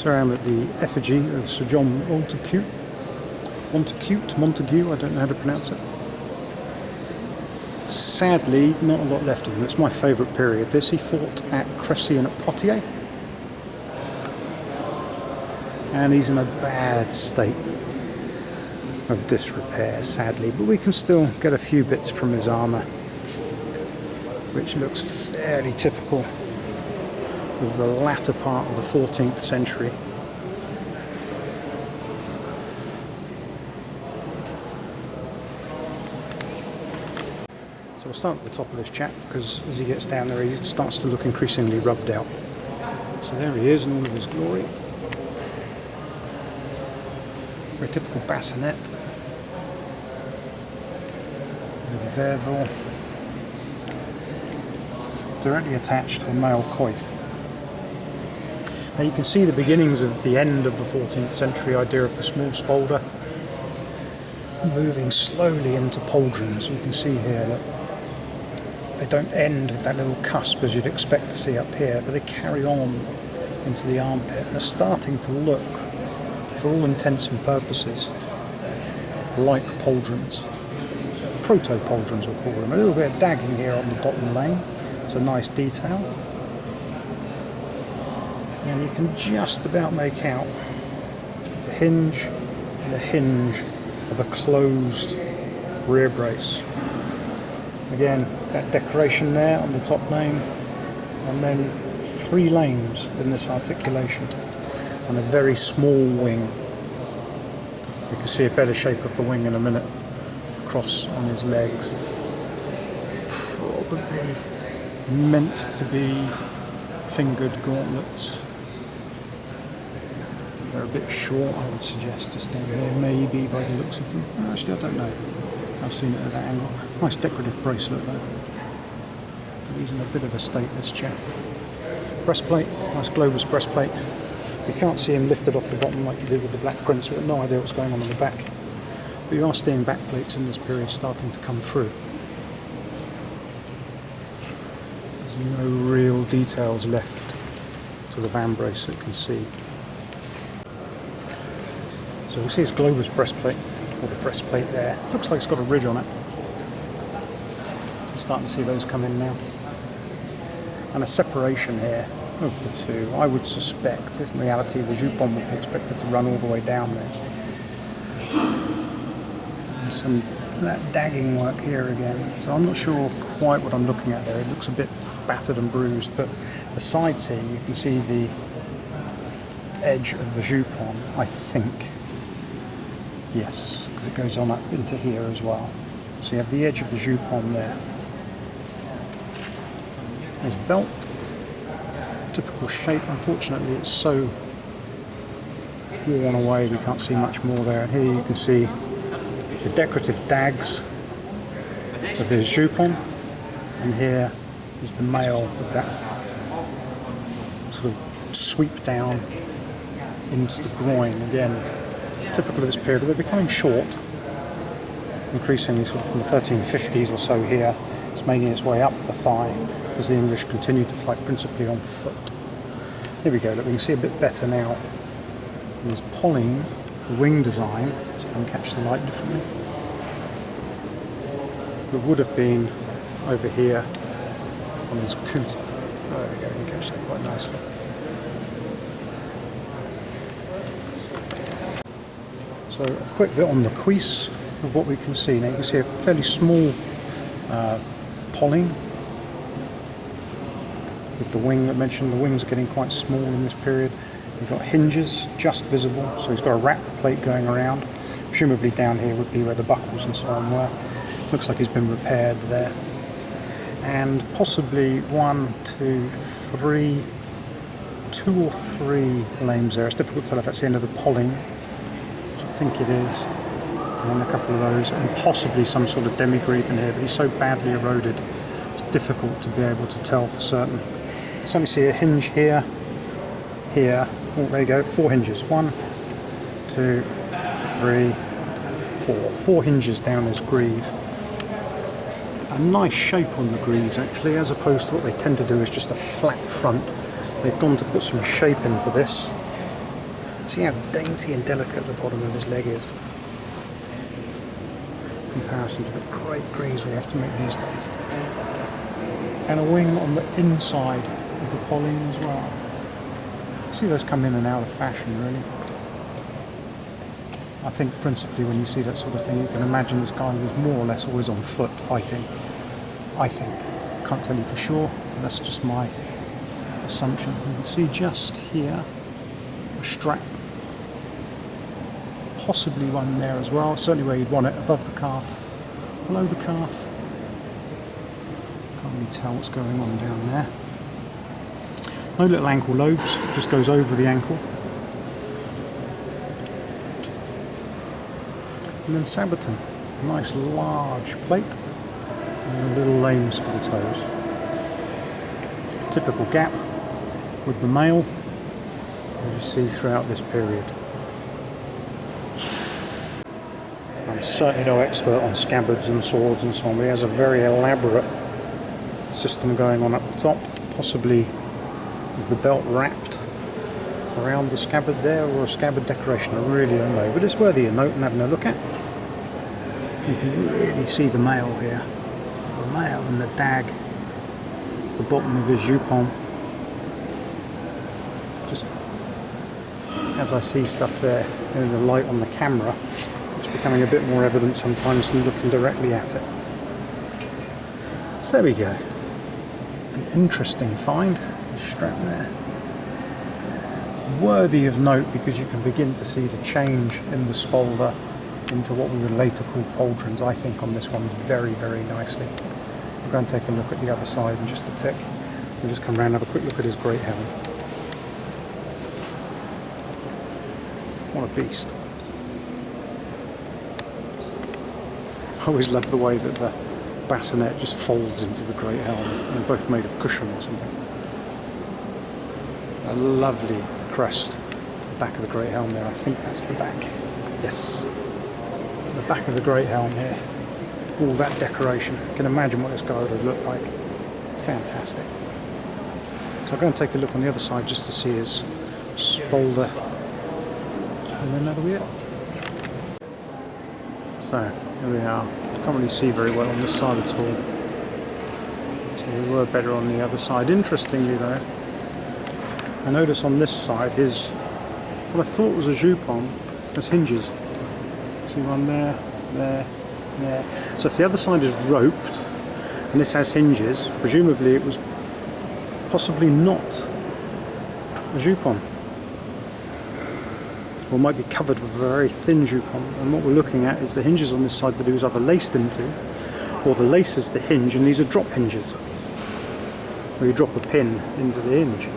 So I am at the effigy of Sir John Montacute. Montague, I don't know how to pronounce it. Sadly, not a lot left of him. It's my favourite period. This he fought at Crecy and at Poitiers. And he's in a bad state of disrepair, sadly. But we can still get a few bits from his armour, which looks fairly typical of the latter part of the 14th century. So we'll start at the top of this chap, because as he gets down there he starts to look increasingly rubbed out. So there he is in all of his glory. Very typical bassinet with verval directly attached to a male coif. Now you can see the beginnings of the end of the 14th century idea of the small spolder moving slowly into pauldrons. You can see here that they don't end with that little cusp as you'd expect to see up here, but they carry on into the armpit and are starting to look, for all intents and purposes, like pauldrons. Proto-pauldrons we'll call them. A little bit of dagging here on the bottom lane. It's a nice detail. And you can just about make out the hinge and the hinge of a closed rear brace. Again, that decoration there on the top lane, and then 3 lanes in this articulation, and a very small wing. You can see a better shape of the wing in a minute. Cross on his legs. Probably meant to be fingered gauntlets. They're a bit short, I would suggest, just over here, maybe by the looks of them. Actually, I don't know. I've seen it at that angle. Nice decorative bracelet though. He's in a bit of a state, this chap. Breastplate, nice globus breastplate. You can't see him lifted off the bottom like you did with the Black Prince. We've got no idea what's going on the back. But you are seeing backplates in this period starting to come through. There's no real details left to the vambrace that you can see. So we see his globus breastplate, or the breastplate there. It looks like it's got a ridge on it. You're starting to see those come in now. And a separation here of the two. I would suspect, in reality, the jupon would be expected to run all the way down there. There's some that dagging work here again. So I'm not sure quite what I'm looking at there. It looks a bit battered and bruised, but the sides here, you can see the edge of the jupon, I think. Yes, because it goes on up into here as well. So you have the edge of the jupon there. His belt, typical shape. Unfortunately, it's so worn away we can't see much more there. And here you can see the decorative dags of his jupon, and here is the mail with that sort of sweep down into the groin. Again, typical of this period. They're becoming short, increasingly sort of from the 1350s or so here. It's making its way up the thigh as the English continue to fight principally on foot. Here we go, look, we can see a bit better now. There's polling, the wing design, so you can catch the light differently. It would have been over here on his coot. There we go, you can catch that quite nicely. So a quick bit on the cuisse of what we can see. Now you can see a fairly small polling with the wing that I mentioned. The wings are getting quite small in this period. You've got hinges just visible, so he's got a wrap plate going around. Presumably down here would be where the buckles and so on were. Looks like he's been repaired there. And possibly 2 or 3 lames there. It's difficult to tell if that's the end of the polling. I think it is. And then a couple of those, and possibly some sort of demi-greave in here, but he's so badly eroded, it's difficult to be able to tell for certain. So let me see a hinge here, here, oh there you go, 4 hinges, 1, 2, 3, 4. 4 hinges down his greave. A nice shape on the greaves actually, as opposed to what they tend to do is just a flat front. They've gone to put some shape into this. See how dainty and delicate the bottom of his leg is in comparison to the great greaves we have to make these days. And a wing on the inside of the Pauline as well. See those come in and out of fashion, really. I think principally when you see that sort of thing, you can imagine this guy was more or less always on foot fighting. I think. Can't tell you for sure, but that's just my assumption. You can see just here a strap. Possibly one there as well, certainly where you'd want it, above the calf, below the calf. Can't really tell what's going on down there. No little ankle lobes, it just goes over the ankle. And then Sabaton, a nice large plate and little lames for the toes. Typical gap with the male, as you see throughout this period. I'm certainly no expert on scabbards and swords and so on, but he has a very elaborate system going on up the top, possibly with the belt wrapped around the scabbard there, or a scabbard decoration. I really don't know, but it's worthy of note and having a look at. You can really see the male here, the male and the dag, the bottom of his jupon. Just as I see stuff there in the light on the camera, it's becoming a bit more evident sometimes than looking directly at it. So there we go. An interesting find, the strap there. Worthy of note because you can begin to see the change in the spolder into what we would later call pauldrons, I think, on this one very, very nicely. We'll go and take a look at the other side in just a tick. We'll just come around and have a quick look at his great helm. What a beast. I always love the way that the bassinet just folds into the great helm. They're both made of cushion or something. A lovely crest at the back of the great helm there. I think that's the back. Yes. The back of the great helm here. All that decoration. You can imagine what this guy would have looked like. Fantastic. So I'll go and take a look on the other side just to see his spolder. And then that'll be it. So, there we are. Can't really see very well on this side at all. So we were better on the other side. Interestingly though, I notice on this side his, what I thought was a jupon, has hinges. See one there, there, there. So if the other side is roped and this has hinges, presumably it was possibly not a jupon. Or might be covered with a very thin jupon. And what we're looking at is the hinges on this side that he was either laced into, or the lace is the hinge, and these are drop hinges, where you drop a pin into the hinge.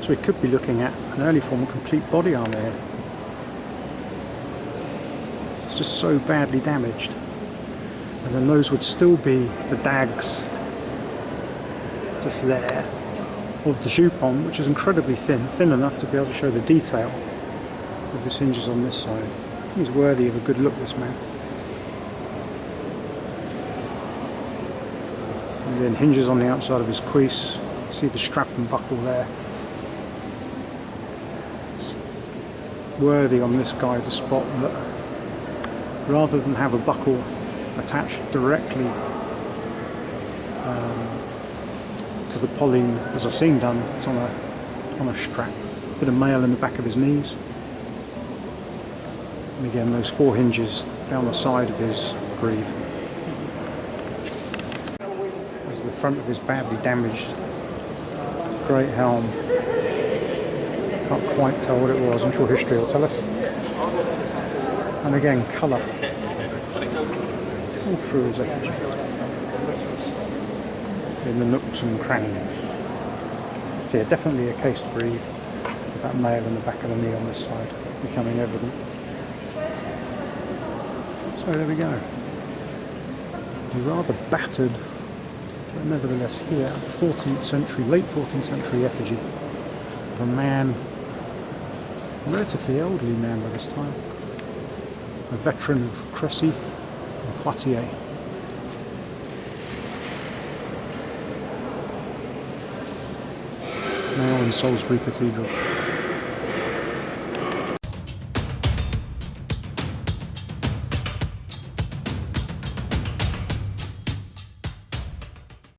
So we could be looking at an early form of complete body armour here. It's just so badly damaged. And then those would still be the dags just there of the jupon, which is incredibly thin enough to be able to show the detail of his hinges on this side. He's worthy of a good look, this man. And then hinges on the outside of his cuisse. See the strap and buckle there. It's worthy on this guy to spot that rather than have a buckle attached directly to the Pauline, as I've seen done, it's on a strap. Bit of mail in the back of his knees. And again, those four hinges down the side of his greave. There's the front of his badly damaged great helm. Can't quite tell what it was. I'm sure history will tell us. And again, colour all through his effigy, in the nooks and crannies. So yeah, definitely a cased greave with that mail in the back of the knee on this side becoming evident. So there we go. A rather battered, but nevertheless here, 14th century, late 14th century effigy of a man, a relatively elderly man by this time, a veteran of Crecy and Poitiers. Now in Salisbury Cathedral.